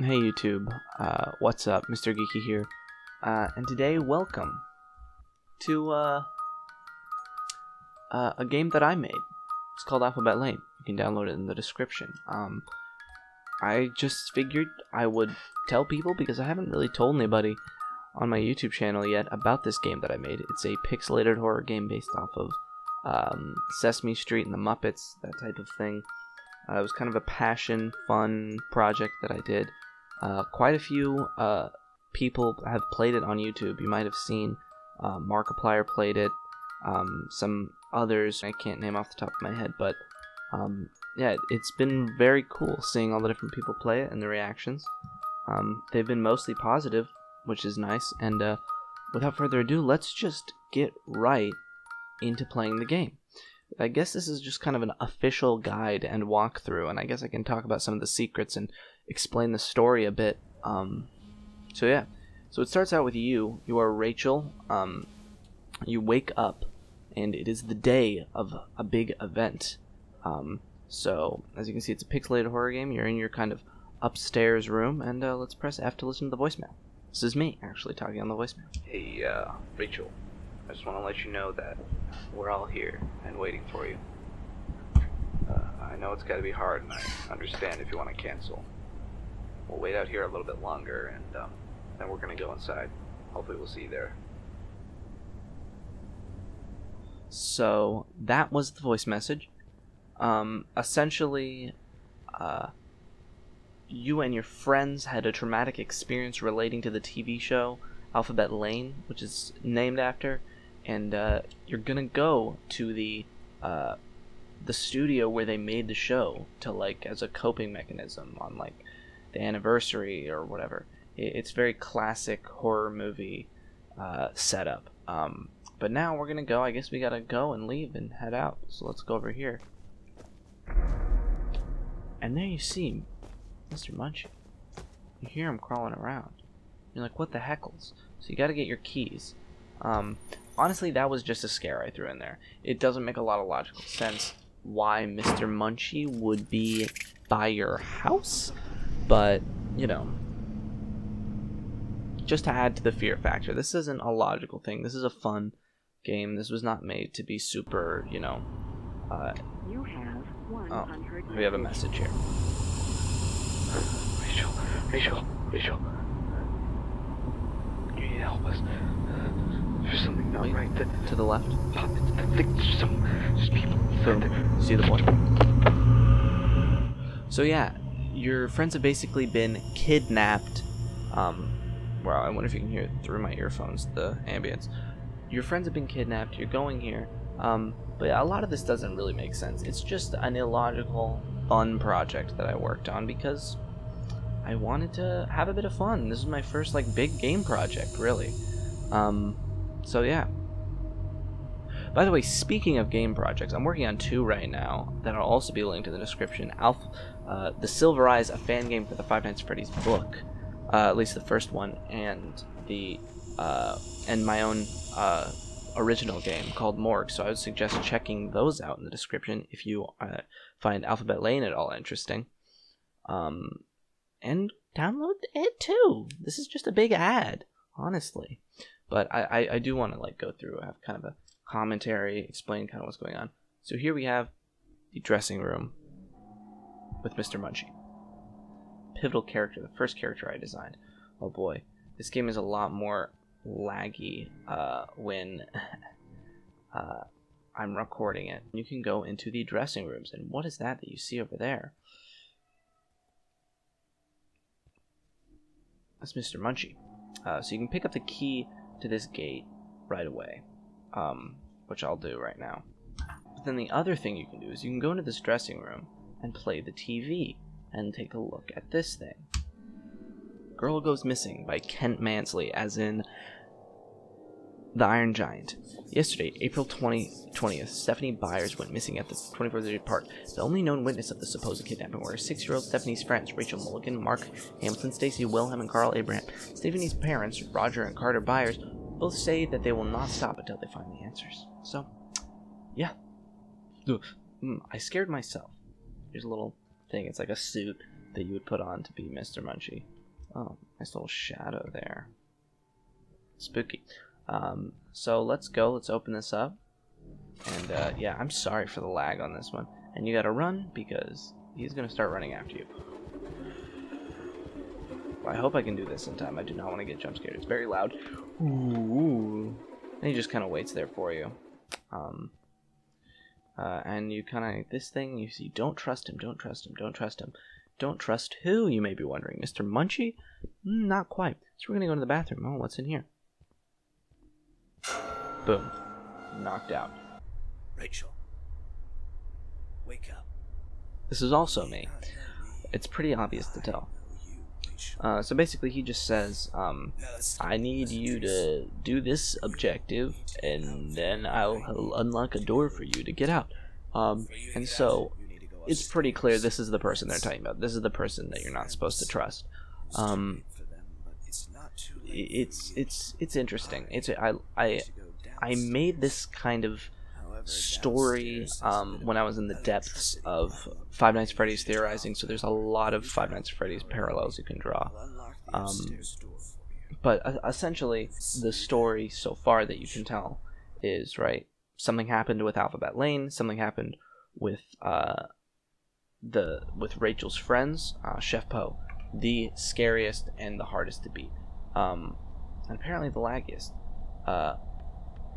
Hey YouTube, what's up? Mr. Geeky here, and today, welcome to a game that I made. It's called Alphabet Lane. You can download it in the description. I just figured I would tell people because I haven't really told anybody on my YouTube channel yet about this game that I made. It's a pixelated horror game based off of Sesame Street and the Muppets, that type of thing. It was kind of a passion, fun project that I did. Quite a few people have played it on YouTube. You might have seen Markiplier played it. Some others I can't name off the top of my head, but yeah, it's been very cool seeing all the different people play it and the reactions. They've been mostly positive, which is nice. And without further ado, let's just get right into playing the game. I guess this is just kind of an official guide and walkthrough, and I guess I can talk about some of the secrets and explain the story a bit. So yeah, so it starts out with you. You are Rachel. You wake up, and it is the day of a big event. So as you can see, it's a pixelated horror game. You're in your kind of upstairs room, and let's press F to listen to the voicemail. This is me actually talking on the voicemail. Hey, Rachel. I just want to let you know that we're all here and waiting for you. I know it's got to be hard, and I understand if you want to cancel. We'll wait out here a little bit longer, and then we're going to go inside. Hopefully we'll see you there. So, that was the voice message. Essentially, you and your friends had a traumatic experience relating to the TV show Alphabet Lane, which is named after, and you're gonna go to the studio where they made the show to, like, as a coping mechanism on, like, the anniversary or whatever. It's very classic horror movie setup. But now we're gonna go. I guess we gotta go and leave and head out. So let's go over here. And there you see Mr. Munchie. You hear him crawling around. You're like, what the heckles? So you gotta get your keys. Honestly, that was just a scare I threw in there. It doesn't make a lot of logical sense why Mr. Munchie would be by your house, but, you know, just to add to the fear factor. This isn't a logical thing. This is a fun game. This was not made to be super, you know, You have 100 we have a message here. Rachel, you need to help us. There's something not right. To the left. There's people. So, see the boy? So yeah, your friends have basically been kidnapped. Well, I wonder if you can hear it through my earphones, the ambience. Your friends have been kidnapped. You're going here. But yeah, a lot of this doesn't really make sense. It's just an illogical, fun project that I worked on because I wanted to have a bit of fun. This is my first, like, big game project, really. So yeah. By the way, speaking of game projects, I'm working on 2 right now that will also be linked in the description. The Silver Eyes, a fan game for the Five Nights at Freddy's book, at least the first one, and my own original game called Morgue. So I would suggest checking those out in the description if you find Alphabet Lane at all interesting. And download it too. This is just a big ad, honestly. But I do want to, like, go through, have kind of a commentary, explain kind of what's going on. So here we have the dressing room with Mr. Munchie. Pivotal character, the first character I designed. Oh boy, this game is a lot more laggy when I'm recording it. You can go into the dressing rooms, and what is that you see over there? That's Mr. Munchie. So you can pick up the key to this gate right away, which I'll do right now. But then the other thing you can do is you can go into this dressing room and play the TV and take a look at this thing. Girl Goes Missing by Kent Mansley, as in The Iron Giant. Yesterday, April 20th, Stephanie Byers went missing at the 24th Street Park. The only known witness of the supposed kidnapping were 6-year-old Stephanie's friends, Rachel Mulligan, Mark Hamilton, Stacy Wilhelm, and Carl Abraham. Stephanie's parents, Roger and Carter Byers, both say that they will not stop until they find the answers. So, yeah. I scared myself. Here's a little thing. It's like a suit that you would put on to be Mr. Munchie. Oh, nice little shadow there. Spooky. So let's go. Let's open this up. And yeah, I'm sorry for the lag on this one. And you gotta run because he's gonna start running after you. Well, I hope I can do this in time. I do not want to get jump scared. It's very loud. Ooh. And he just kind of waits there for you. And you kind of, this thing, you see, don't trust him, don't trust him, don't trust him. Don't trust who, you may be wondering. Mr. Munchie? Not quite. So we're going to go to the bathroom. Oh, what's in here? Boom. Knocked out. Rachel, wake up. This is also me. It's pretty obvious to tell. So basically he just says, I need you to do this objective, and then I'll unlock a door for you to get out. And so it's pretty clear this is the person they're talking about. This is the person that you're not supposed to trust. It's interesting. I made this kind of story when I was in the depths of Five Nights at Freddy's theorizing, so there's a lot of Five Nights at Freddy's parallels you can draw. But essentially, the story so far that you can tell is, right, something happened with Alphabet Lane, something happened with Rachel's friends, Chef Poe, the scariest and the hardest to beat, and apparently the laggiest.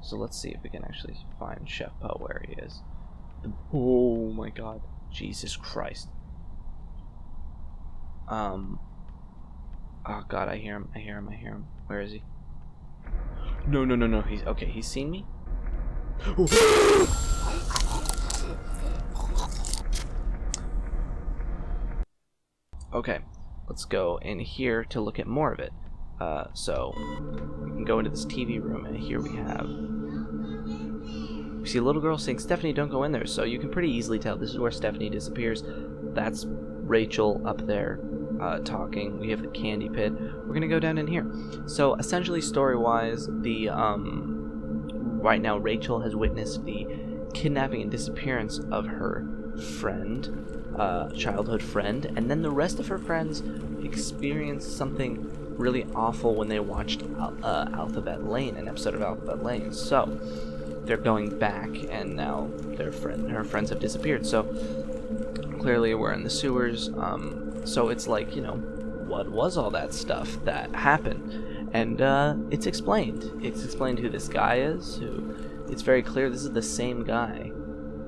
So let's see if we can actually find Chef Poe where he is. Oh my god. Jesus Christ. Oh god, I hear him. Where is he? No. He's seen me? Okay, let's go in here to look at more of it. So we can go into this TV room, and here we have, we see a little girl saying, Stephanie, don't go in there. So you can pretty easily tell this is where Stephanie disappears. That's Rachel up there talking. We have the candy pit. We're gonna go down in here. So essentially, story-wise, the right now Rachel has witnessed the kidnapping and disappearance of her friend, childhood friend, and then the rest of her friends experienced something really awful when they watched Alphabet Lane, an episode of Alphabet Lane. So they're going back, and now her friends have disappeared. So clearly we're in the sewers. So it's like, you know, what was all that stuff that happened? And it's explained. It's explained who this guy is. It's very clear this is the same guy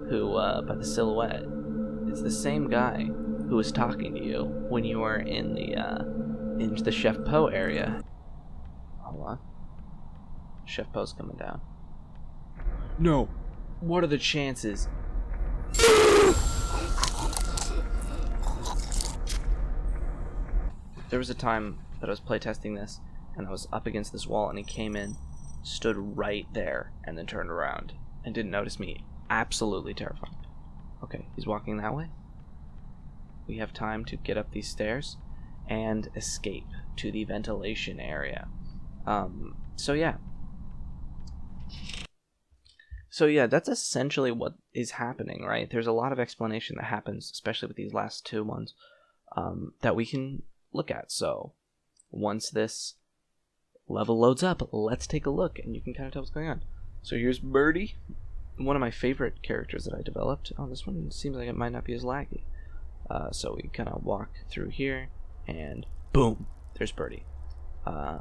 who, by the silhouette, it's the same guy who was talking to you when you were in the Chef Poe area. Hold on. Chef Poe's coming down. No. What are the chances? There was a time that I was playtesting this, and I was up against this wall, and he came in, stood right there, and then turned around, and didn't notice me. Absolutely terrifying. Okay, he's walking that way. We have time to get up these stairs and escape to the ventilation area. So yeah, that's essentially what is happening, right? There's a lot of explanation that happens, especially with these last two ones, that we can look at. So once this level loads up, let's take a look, and you can kind of tell what's going on. So here's Birdie, one of my favorite characters that I developed. Oh, this one seems like it might not be as laggy. So we kind of walk through here, and boom, there's Birdie. I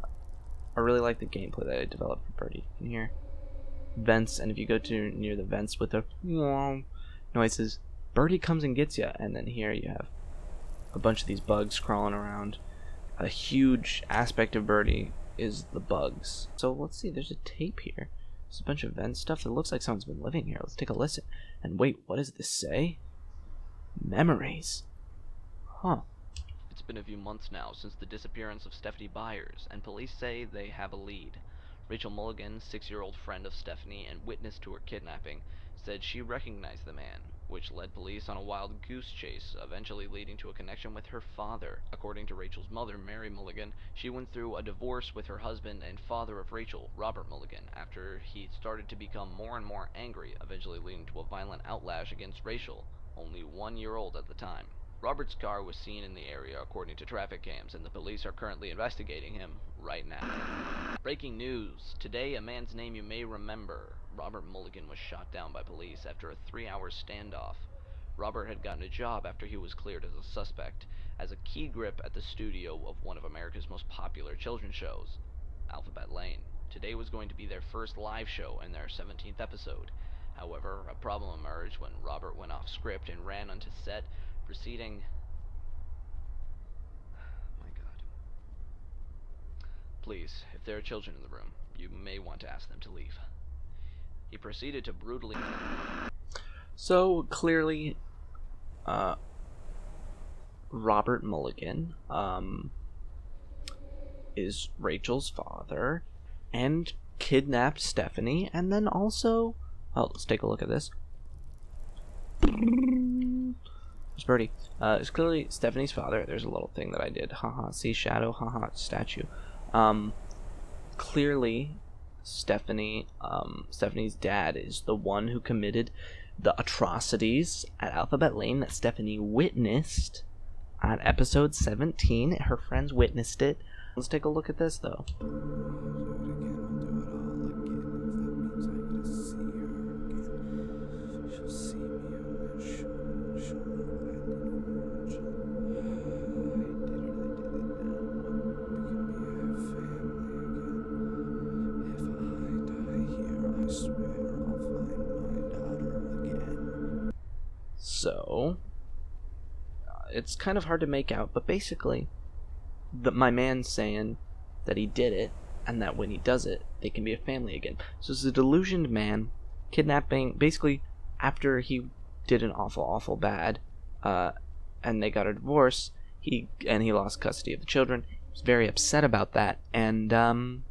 really like the gameplay that I developed for Birdie. In here, vents, and if you go to near the vents with the noises, Birdie comes and gets you. And then here you have a bunch of these bugs crawling around. A huge aspect of Birdie is the bugs. So let's see, there's a tape here. There's a bunch of vent stuff that looks like someone's been living here. Let's take a listen. And wait, what does this say? Memories. Huh. It's been a few months now since the disappearance of Stephanie Byers, and police say they have a lead. Rachel Mulligan, 6-year-old friend of Stephanie and witness to her kidnapping, said she recognized the man, which led police on a wild goose chase, eventually leading to a connection with her father. According to Rachel's mother, Mary Mulligan, she went through a divorce with her husband and father of Rachel, Robert Mulligan, after he started to become more and more angry, eventually leading to a violent outlash against Rachel, only 1 year old at the time. Robert's car was seen in the area according to traffic cams, and the police are currently investigating him right now. Breaking news. Today, a man's name you may remember. Robert Mulligan was shot down by police after a 3-hour standoff. Robert had gotten a job after he was cleared as a suspect, as a key grip at the studio of one of America's most popular children's shows, Alphabet Lane. Today was going to be their first live show and their 17th episode. However, a problem emerged when Robert went off script and ran onto set, proceeding... My God. Please, if there are children in the room, you may want to ask them to leave. He proceeded to brutally... So, clearly, Robert Mulligan, is Rachel's father, and kidnapped Stephanie, and then also... Oh, let's take a look at this. It's Birdie. It's clearly Stephanie's father. There's a little thing that I did. Haha, see shadow, haha, statue. Clearly, Stephanie's dad is the one who committed the atrocities at Alphabet Lane that Stephanie witnessed on episode 17. Her friends witnessed it. Let's take a look at this, though. So, it's kind of hard to make out, but basically, my man's saying that he did it, and that when he does it, they can be a family again. So it's a delusioned man, kidnapping, basically, after he did an awful bad, and they got a divorce, he lost custody of the children. He was very upset about that, and,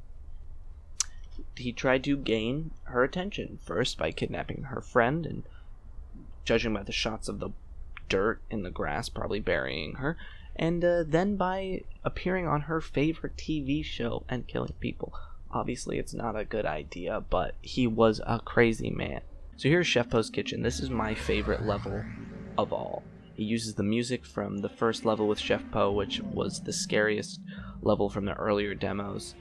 he tried to gain her attention, first by kidnapping her friend, and judging by the shots of the dirt in the grass, probably burying her, and then by appearing on her favorite TV show and killing people. Obviously, it's not a good idea, but he was a crazy man. So here's Chef Poe's kitchen. This is my favorite level of all. He uses the music from the first level with Chef Poe, which was the scariest level from the earlier demos.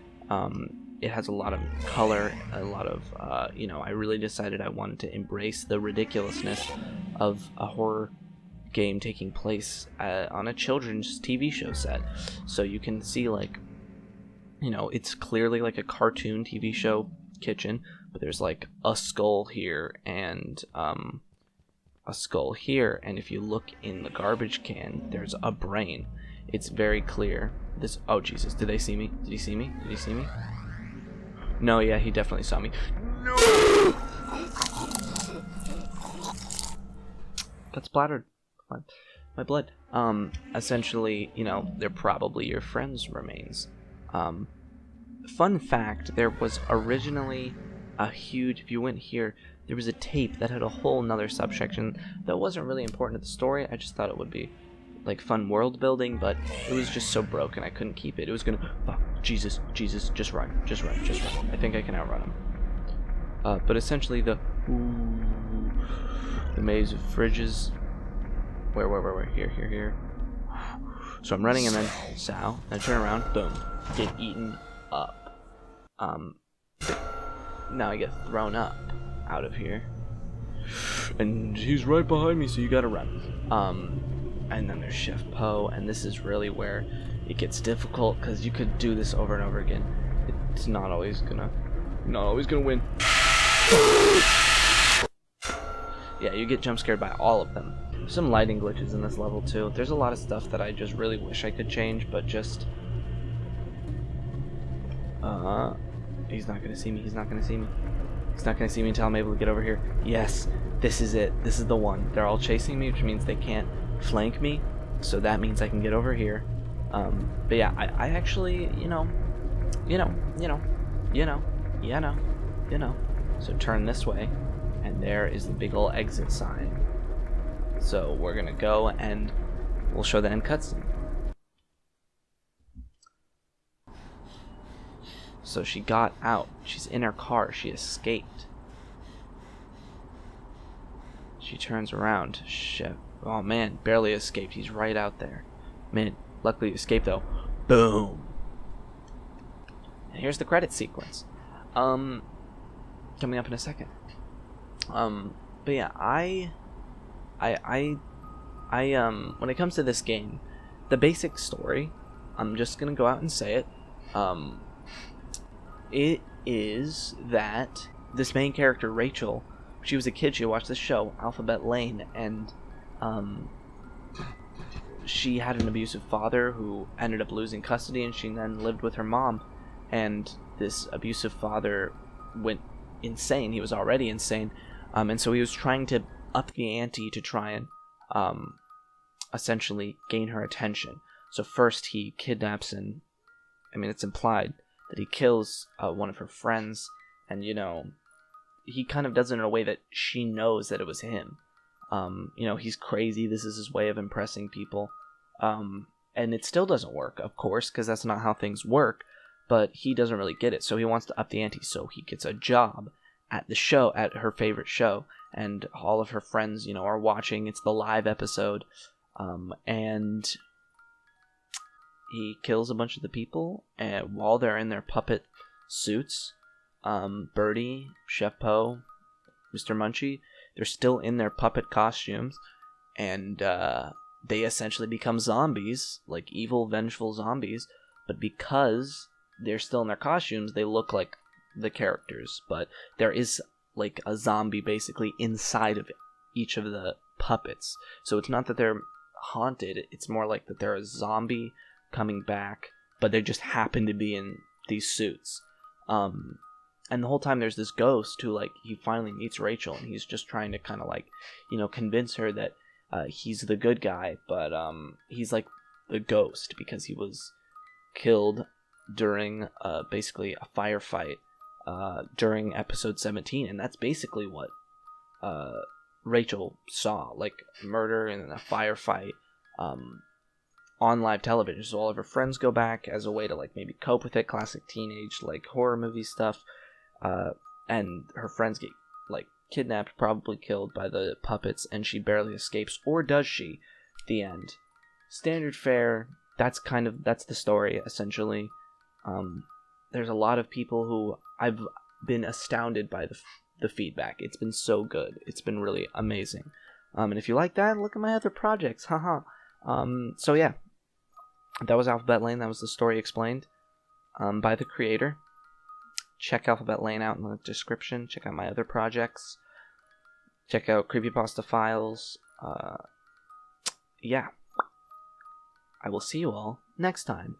It has a lot of color, a lot of, I really decided I wanted to embrace the ridiculousness of a horror game taking place on a children's TV show set. So you can see, like, it's clearly like a cartoon TV show kitchen, but there's like a skull here and a skull here, and if you look in the garbage can, there's a brain. It's very clear. Oh Jesus, did they see me? Did he see me? Did he see me? No, yeah, he definitely saw me. No! Got splattered. My blood. Essentially, they're probably your friend's remains. Fun fact, there was originally if you went here, there was a tape that had a whole nother subsection that wasn't really important to the story. I just thought it would be like fun world building, but it was just so broken I couldn't keep it. It was gonna, Jesus, just run. I think I can outrun him. But essentially the maze of fridges. Where? Here. So I'm running and then Sal, and I turn around, boom, get eaten up. Now I get thrown up out of here. And he's right behind me, so you gotta run. And then there's Chef Poe, and this is really where it gets difficult, because you could do this over and over again. It's not always gonna win. Yeah, you get jump scared by all of them. There's some lighting glitches in this level too. There's a lot of stuff that I just really wish I could change, but just... He's not gonna see me. He's not gonna see me until I'm able to get over here. Yes, this is it. This is the one. They're all chasing me, which means they can't flank me, so that means I can get over here. But yeah, I actually, so turn this way, and there is the big ol' exit sign. So we're gonna go and we'll show the end cutscene. So she got out. She's in her car. She escaped. She turns around. Chef Oh man, barely escaped. He's right out there. Man, luckily he escaped though. Boom. And here's the credit sequence. Coming up in a second. But yeah, when it comes to this game, the basic story, I'm just gonna go out and say it. It is that this main character, Rachel, she was a kid, she watched this show, Alphabet Lane, and she had an abusive father who ended up losing custody, and she then lived with her mom, and this abusive father went insane. He was already insane, and so he was trying to up the ante to try and essentially gain her attention. So first he kidnaps and, I mean, it's implied that he kills one of her friends, and, you know, he kind of does it in a way that she knows that it was him. You know, he's crazy. This is his way of impressing people. And it still doesn't work, of course, because that's not how things work, but he doesn't really get it. So he wants to up the ante, so he gets a job at the show, at her favorite show, and all of her friends, you know, are watching. It's the live episode, and he kills a bunch of the people, and while they're in their puppet suits, Birdie, Chef Poe, Mr. Munchie, they're still in their puppet costumes, and they essentially become zombies, like evil, vengeful zombies, but because they're still in their costumes, they look like the characters, but there is like a zombie basically inside of each of the puppets. So it's not that they're haunted, it's more like that they're a zombie coming back, but they just happen to be in these suits. And the whole time there's this ghost who, like, he finally meets Rachel, and he's just trying to kind of, like, you know, convince her that he's the good guy, but he's like the ghost because he was killed during basically a firefight during episode 17, and that's basically what Rachel saw, like murder and a firefight on live television. So all of her friends go back as a way to, like, maybe cope with it, classic teenage, like, horror movie stuff, and her friends get, like, kidnapped, probably killed by the puppets, and she barely escapes, or does she? The end. Standard fare. That's the story, essentially. There's a lot of people who I've been astounded by the feedback. It's been so good. It's been really amazing. And if you like that, look at my other projects. Haha. So yeah, that was Alphabet Lane. That was the story explained by the creator. Check Alphabet Lane out in the description. Check out my other projects. Check out Creepypasta Files. Yeah. I will see you all next time.